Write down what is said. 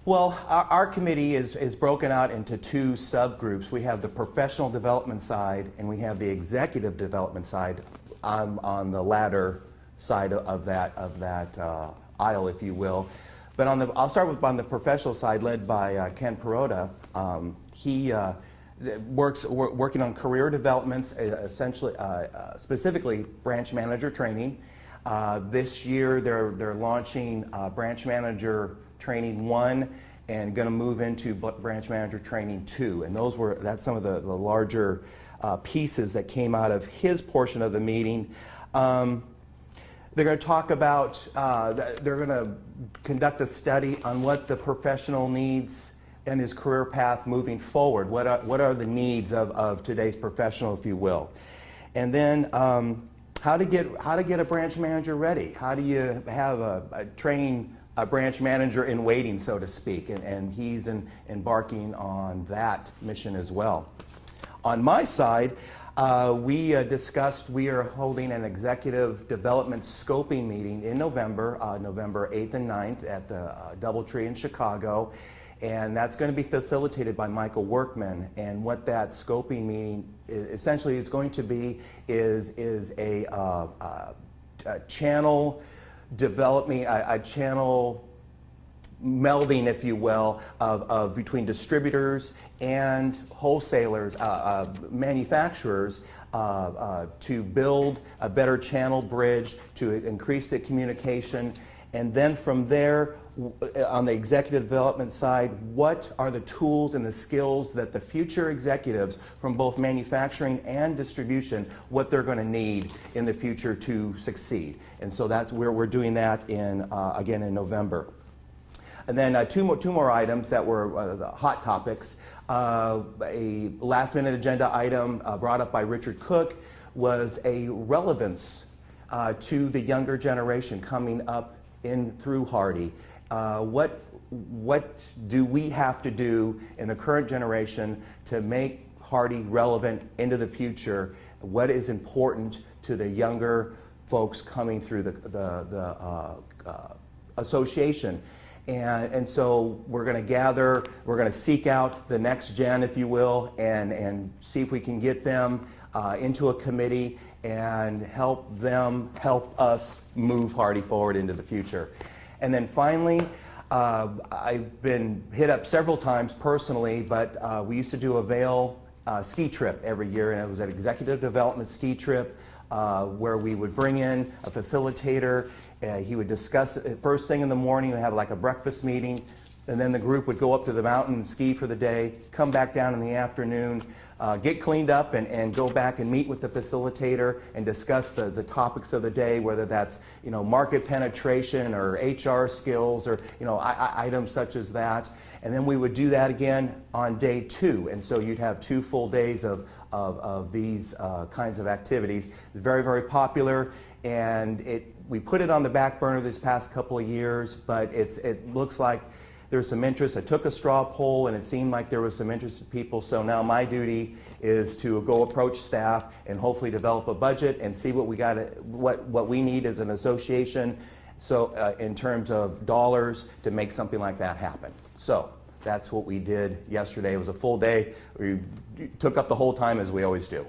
Well, our committee is broken out into two subgroups. We have the professional development side and we have the executive development side. I'm on the latter side of that aisle, if you will. But I'll start with on the professional side, led by Ken Perota. He working on career developments, essentially, specifically branch manager training. This year, they're launching branch manager training 1 and going to move into branch manager training 2. And that's some of the larger pieces that came out of his portion of the meeting. They're going to talk about, they're going to conduct a study on what the professional needs and his career path moving forward. What are the needs of today's professional, if you will. And then how to get a branch manager ready. How do you have train a branch manager in waiting, so to speak, and he's embarking on that mission as well. On my side, we discussed we are holding an executive development scoping meeting in November, November 8th and 9th at the DoubleTree in Chicago, and that's going to be facilitated by Michael Workman. And what that scoping meeting essentially is going to be is a channel developing, a channel melding, if you will, of between distributors and wholesalers, manufacturers, to build a better channel bridge, to increase the communication. And then from there, on the executive development side, what are the tools and the skills that the future executives from both manufacturing and distribution, what they're going to need in the future to succeed. And so that's where we're doing that again in November. And then two more items that were the hot topics. A last-minute agenda item brought up by Richard Cook was a relevance to the younger generation coming up through HARDI. What do we have to do in the current generation to make HARDI relevant into the future? What is important to the younger folks coming through the association? And so we're going to gather, we're going to seek out the next gen, if you will, and see if we can get them into a committee and help us move HARDI forward into the future. And then finally, I've been hit up several times personally, but we used to do a Vail ski trip every year, and it was an executive development ski trip where we would bring in a facilitator. He would discuss it first thing in the morning. We'd have like a breakfast meeting, and then the group would go up to the mountain and ski for the day, come back down in the afternoon, get cleaned up and go back and meet with the facilitator and discuss the topics of the day, whether that's market penetration or HR skills or items such as that. And then we would do that again on day 2, and so you'd have 2 full days of these kinds of activities. It's very, very popular, and we put it on the back burner this past couple of years, but it looks like there's some interest. I took a straw poll and it seemed like there was some interested people, so now my duty is to go approach staff and hopefully develop a budget and see what we need as an association, so in terms of dollars to make something like that happen. So that's what we did yesterday. It was a full day. We took up the whole time as we always do.